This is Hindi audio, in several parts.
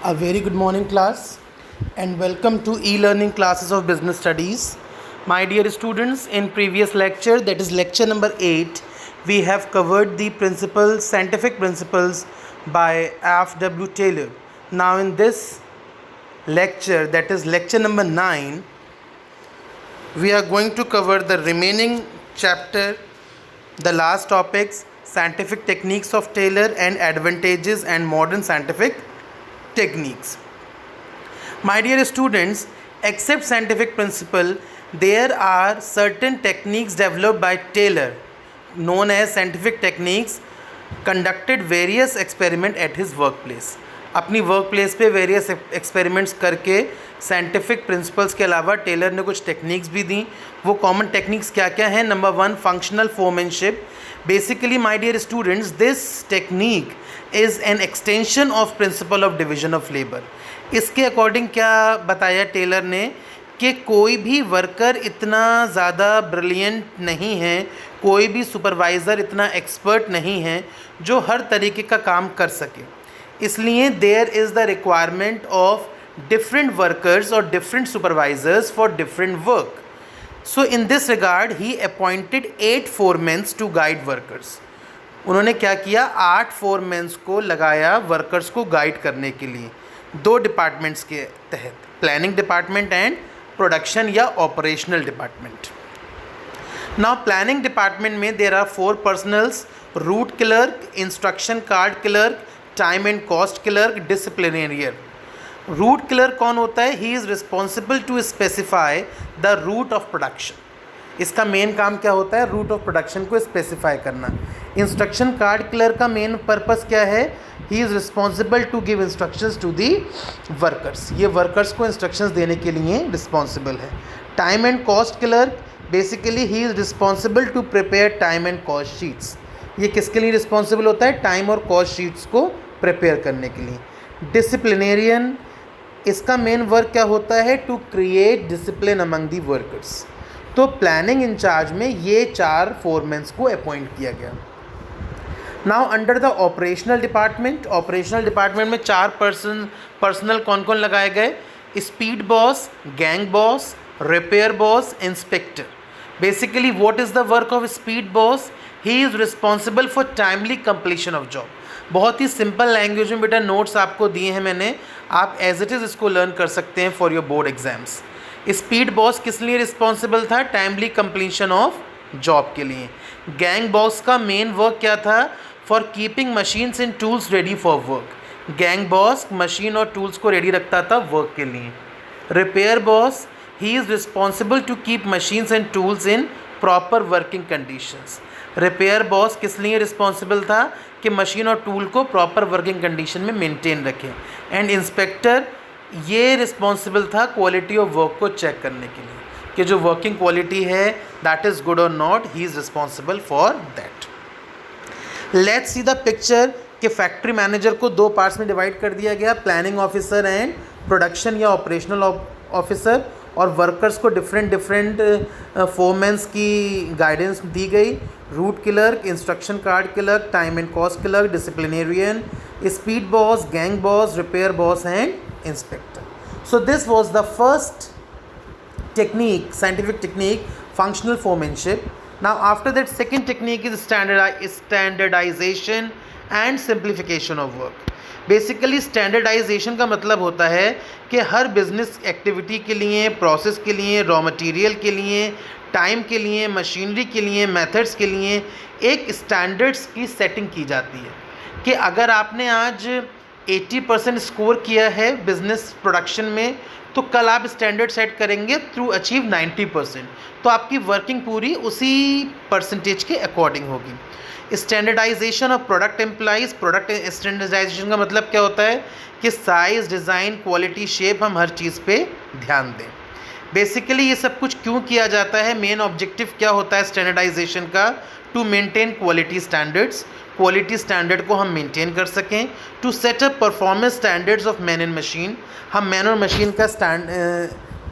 A very good morning, class, and welcome to e-learning classes of business studies. My dear students, in previous lecture, that is lecture number 8, we have covered the scientific principles by F.W. Taylor. Now in this lecture, that is lecture number 9, we are going to cover the remaining chapter, the last topics, scientific techniques of Taylor and advantages and modern scientific techniques. My dear students, except scientific principle, there are certain techniques developed by Taylor known as scientific techniques, conducted various experiment at his workplace. अपनी वर्क प्लेस पे वेरियस एक्सपेरिमेंट्स करके साइंटिफिक प्रिंसिपल्स के अलावा टेलर ने कुछ टेक्निक्स भी दी. वो कॉमन टेक्निक्स क्या क्या हैं? Number 1, functional foremanship. Basically my dear students, this technique is an extension of principle of division of labour. इसके अकॉर्डिंग क्या बताया टेलर ने कि कोई भी वर्कर इतना ज़्यादा ब्रिलियंट नहीं है, कोई भी सुपरवाइज़र इतना एक्सपर्ट नहीं है जो हर तरीके का काम कर सके. इसलिए there is the requirement of different workers और different supervisors for different work. So in this regard he appointed 8 foremans to guide workers. उन्होंने क्या किया? 8 फोरमैन्स को लगाया वर्कर्स को गाइड करने के लिए 2 डिपार्टमेंट्स के तहत, प्लानिंग डिपार्टमेंट एंड प्रोडक्शन या operational department. Now planning department में there are 4 personnels: route clerk, instruction card clerk, time and cost clerk, disciplinarian. Route clerk कौन होता है? He is responsible to specify the route of production. इसका मेन काम क्या होता है? रूट ऑफ प्रोडक्शन को स्पेसिफाई करना. इंस्ट्रक्शन कार्ड क्लर्क का मेन पर्पस क्या है? He is responsible to give instructions to the workers. ये वर्कर्स को इंस्ट्रक्शंस देने के लिए रिस्पॉन्सिबल है. Time and cost clerk, basically he is responsible to prepare time and cost sheets. ये किसके लिए रिस्पॉन्सिबल होता है? टाइम और कॉस्ट शीट्स को प्रिपेयर करने के लिए. डिसिप्लिनेरियन, इसका मेन वर्क क्या होता है? To create discipline among the workers. तो प्लानिंग इंचार्ज में ये 4 फोरमैन्स को अपॉइंट किया गया. Now under the operational department, operational department में 4 पर्सनल कौन कौन लगाए गए? Speed boss, gang boss, repair boss, inspector. Basically what is the work of speed boss? He is responsible for timely completion of job. बहुत ही सिंपल लैंग्वेज में बेटा नोट्स आपको दिए हैं मैंने, आप एज इट इज़ इसको लर्न कर सकते हैं for your board exams. Speed boss किस लिए रिस्पॉन्सिबल था? टाइमली कंप्लीशन ऑफ जॉब के लिए. गैंग बॉस का मेन वर्क क्या था? For keeping machines and tools ready for work. Gang boss machine और टूल्स को रेडी रखता था वर्क के लिए. Repair boss, he is responsible to keep machines and tools in proper working conditions. Repair boss किस लिए रिस्पॉन्सिबल था? कि मशीन और टूल को प्रॉपर वर्किंग कंडीशन में मेंटेन रखें. एंड इंस्पेक्टर, ये रिस्पॉन्सिबल था क्वालिटी ऑफ वर्क को चेक करने के लिए कि जो वर्किंग क्वालिटी है दैट इज़ गुड और not, he is responsible for that. Let's see the picture कि फैक्ट्री मैनेजर को 2 पार्ट्स में डिवाइड कर दिया गया, प्लानिंग ऑफिसर एंड प्रोडक्शन या ऑपरेशनल ऑफिसर. और वर्कर्स को डिफरेंट फोरमैन्स की गाइडेंस दी गई. Root clerk, instruction card clerk, time and cost clerk, disciplinarian, speed boss, gang boss, repair boss and inspector. So this was the first technique, scientific technique, functional foremanship. Now after that, second technique is standardization and simplification of work. Basically standardisation का मतलब होता है कि हर बिजनेस एक्टिविटी के लिए, प्रोसेस के लिए, रॉ मटेरियल के लिए, टाइम के लिए, मशीनरी के लिए, मेथड्स के लिए एक स्टैंडर्ड्स की सेटिंग की जाती है कि अगर आपने आज 80% स्कोर किया है बिजनेस प्रोडक्शन में, तो कल आप स्टैंडर्ड सेट करेंगे थ्रू अचीव 90%, तो आपकी वर्किंग पूरी उसी परसेंटेज के अकॉर्डिंग होगी. Standardisation of product employees, product standardisation का मतलब क्या होता है कि साइज़, डिज़ाइन, क्वालिटी, शेप, हम हर चीज़ पे ध्यान दें. बेसिकली ये सब कुछ क्यों किया जाता है? मेन ऑब्जेक्टिव क्या होता है स्टैंडर्डाइजेशन का? To maintain quality standards, quality standard को हम मेंटेन कर सकें. To set up performance standards of man and machine, हम मैन और मशीन का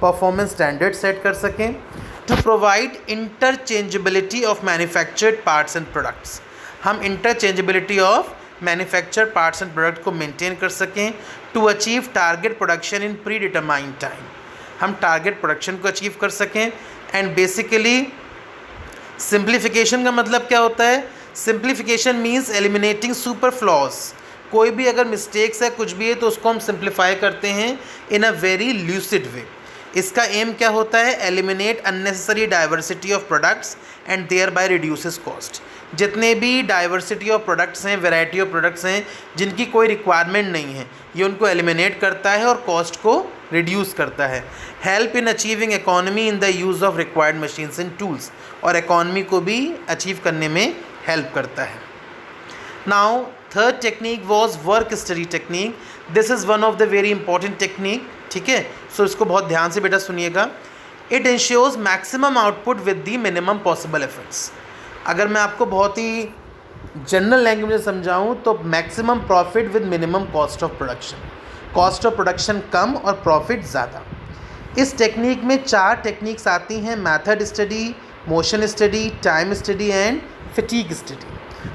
परफॉर्मेंस स्टैंडर्ड सेट कर सकें. To provide interchangeability of manufactured parts and products, हम interchangeability of manufacture parts and product को मेंटेन कर सकें, to achieve target production in predetermined time, हम टारगेट प्रोडक्शन को अचीव कर सकें। एंड बेसिकली सिंप्लीफिकेशन का मतलब क्या होता है? Simplification means eliminating super flaws. कोई भी अगर मिस्टेक्स है, कुछ भी है, तो उसको हम सिंप्लीफाई करते हैं इन अ वेरी ल्यूसिड वे। इसका एम क्या होता है? Eliminate unnecessary diversity of products and thereby reduces cost. जितने भी डाइवर्सिटी ऑफ प्रोडक्ट्स हैं, वैरायटी ऑफ प्रोडक्ट्स हैं जिनकी कोई रिक्वायरमेंट नहीं है, ये उनको एलिमिनेट करता है और कॉस्ट को रिड्यूस करता है। Help in achieving economy in the use of required machines and tools, और इकोनॉमी को भी अचीव करने में हेल्प करता है। Now third technique was work study technique. This is one of the very important technique, ठीक है। सो इसको बहुत ध्यान से बेटा सुनिएगा। It ensures maximum output with the minimum possible efforts. अगर मैं आपको बहुत ही जनरल लैंग्वेज में समझाऊँ तो maximum profit with minimum cost of production, cost of production कम और प्रॉफिट ज़्यादा। इस टेक्निक में 4 टेक्निक्स आती हैं: method study, motion study, time study and fatigue study.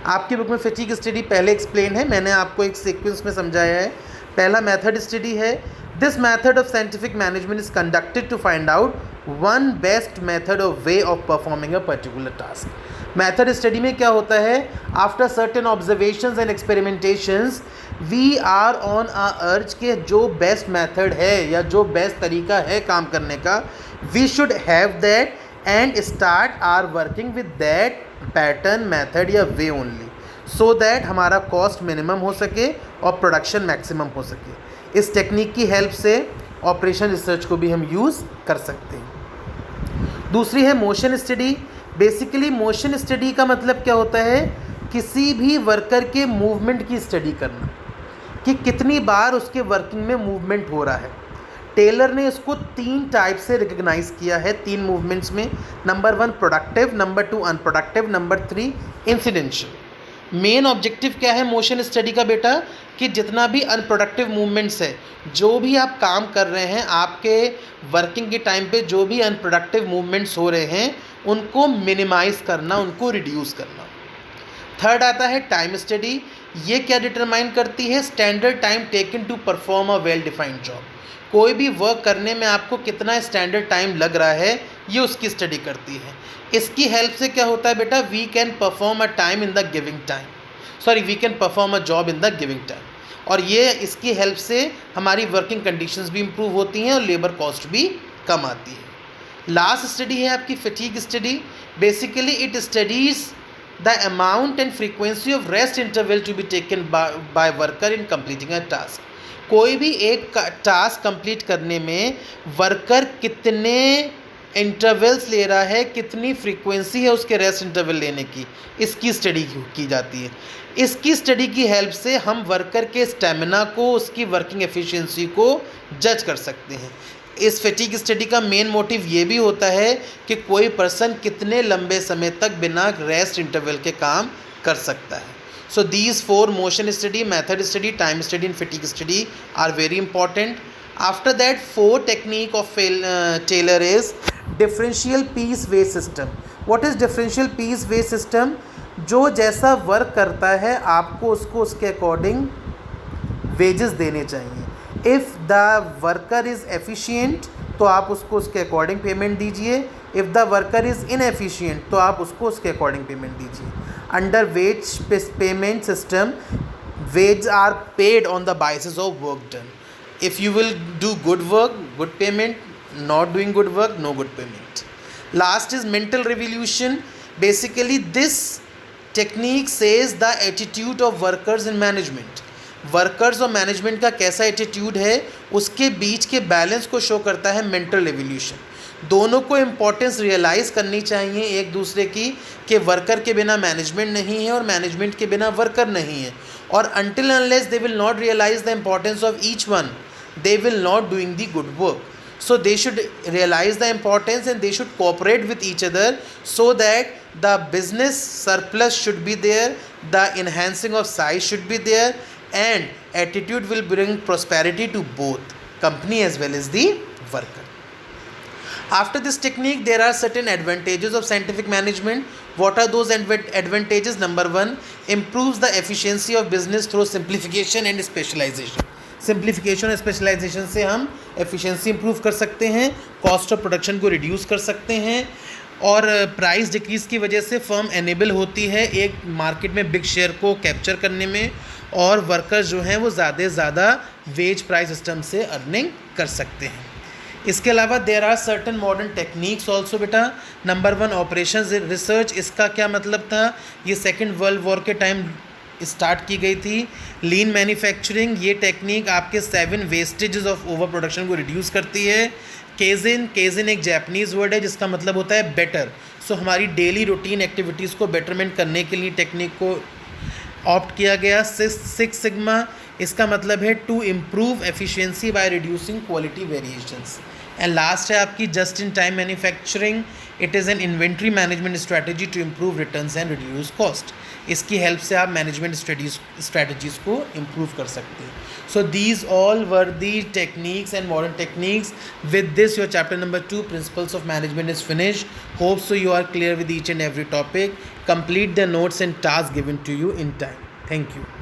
आपकी बुक में फटीग स्टडी पहले एक्सप्लेन है, मैंने आपको एक सीक्वेंस में समझाया है। पहला मेथड स्टडी है। This method of scientific management is conducted to find out one best method of way of performing a particular task. Method study में क्या होता है? After certain observations and experimentations we are on a urge के जो बेस्ट मेथड है या जो बेस्ट तरीका है काम करने का, we should have that and start are working with that pattern, method या वे ओनली, सो दैट हमारा कॉस्ट मिनिमम हो सके और प्रोडक्शन मैक्सिमम हो सके। इस टेक्निक की हेल्प से ऑपरेशन रिसर्च को भी हम यूज़ कर सकते हैं। दूसरी है motion study. Basically motion study का मतलब क्या होता है? किसी भी वर्कर के मूवमेंट की स्टडी करना कि कितनी बार उसके वर्किंग में मूवमेंट हो रहा है। टेलर ने इसको 3 टाइप से रिकग्नाइज किया है, 3 मूवमेंट्स में। Number 1 productive, number 2 unproductive, number 3 incidental. Main objective क्या है मोशन स्टडी का बेटा? कि जितना भी अनप्रोडक्टिव मूवमेंट्स है, जो भी आप काम कर रहे हैं, आपके वर्किंग के टाइम पे जो भी अनप्रोडक्टिव मूवमेंट्स हो रहे हैं, उनको मिनिमाइज़ करना, उनको रिड्यूस करना। थर्ड आता है टाइम स्टडी। ये क्या डिटरमाइन करती है? Standard time taken to perform a well defined job. कोई भी वर्क करने में आपको कितना स्टैंडर्ड टाइम लग रहा है, ये उसकी स्टडी करती है। इसकी हेल्प से क्या होता है बेटा? We can perform a time in the giving time, sorry we can perform a job in the giving time. और ये इसकी हेल्प से हमारी वर्किंग कंडीशंस भी इम्प्रूव होती हैं और लेबर कॉस्ट भी कम आती है। लास्ट स्टडी है आपकी fatigue study. Basically it studies the amount and frequency of rest interval to be taken by worker in completing a task. कोई भी एक टास्क कंप्लीट करने में वर्कर कितने इंटरवल्स ले रहा है, कितनी फ्रीक्वेंसी है उसके रेस्ट इंटरवल लेने की, इसकी स्टडी की जाती है। इसकी स्टडी की हेल्प से हम वर्कर के स्टेमिना को, उसकी वर्किंग एफिशिएंसी को जज कर सकते हैं। इस फटीग स्टडी का मेन मोटिव ये भी होता है कि कोई पर्सन कितने लंबे समय तक बिना रेस्ट इंटरवल के काम कर सकता है। So these 4 motion study, method study, time study and fatigue study are very important. After that 4 technique of Taylor is differential piece wage system. What is differential piece wage system? जो जैसा वर्क करता है आपको उसको उसके अकॉर्डिंग वेजेस देने चाहिए। If the worker is efficient तो आप उसको उसके अकॉर्डिंग पेमेंट दीजिए। If the worker is inefficient तो आप उसको उसके अकॉर्डिंग पेमेंट दीजिए। Under wage payment system, wages are paid on the basis of work done. If you will do good work, good payment. Not doing good work, no good payment. Last is mental revolution. Basically, this technique says the attitude of workers in management. Workers और मैनेजमेंट का कैसा एटीट्यूड है उसके बीच के बैलेंस को शो करता है मेंटल रेवोल्यूशन। दोनों को इम्पोर्टेंस रियलाइज़ करनी चाहिए एक दूसरे की कि वर्कर के बिना मैनेजमेंट नहीं है और मैनेजमेंट के बिना वर्कर नहीं है। और until unless they will not realise the importance of each one, they will not doing the good work. So they should realize the importance and they should cooperate with each other so that the business surplus should be there, the enhancing of size should be there, and attitude will bring prosperity to both company as well as the worker. After this technique, there are certain advantages of scientific management. What are those advantages? Number one, improves the efficiency of business through simplification and specialization. Simplification और स्पेशलाइजेशन से हम एफिशिएंसी इंप्रूव कर सकते हैं, कॉस्ट ऑफ प्रोडक्शन को रिड्यूस कर सकते हैं, और प्राइस डिक्रीज की वजह से फर्म एनेबल होती है एक मार्केट में बिग शेयर को कैप्चर करने में, और वर्कर्स जो हैं वो ज़्यादा से ज़्यादा वेज प्राइस सिस्टम से अर्निंग कर सकते हैं. इसके अलावा there are certain modern techniques also बेटा. Number one, operation research. इसका क्या मतलब था? ये सेकेंड वर्ल्ड वॉर के टाइम स्टार्ट की गई थी. लीन मैन्युफैक्चरिंग, ये टेक्निक आपके 7 वेस्टेजेस ऑफ ओवर प्रोडक्शन को रिड्यूस करती है. केजिन एक जापानीज़ वर्ड है जिसका मतलब होता है बेटर. सो हमारी डेली रूटीन एक्टिविटीज़ को बेटरमेंट करने के लिए टेक्निक को ऑप्ट किया गया. सिक्स सिग्मा, इसका मतलब है to improve efficiency by reducing quality variations. And last है आपकी just in time manufacturing. It is an inventory management strategy to improve returns and reduce cost. इसकी हेल्प से आप मैनेजमेंट स्ट्रैटेजीज़ को इम्प्रूव कर सकते हैं. So these all were the techniques and modern techniques. With this your chapter number 2 principles of management is finish. Hope so you are clear with each and every topic. Complete the notes and tasks given to you in time. Thank you.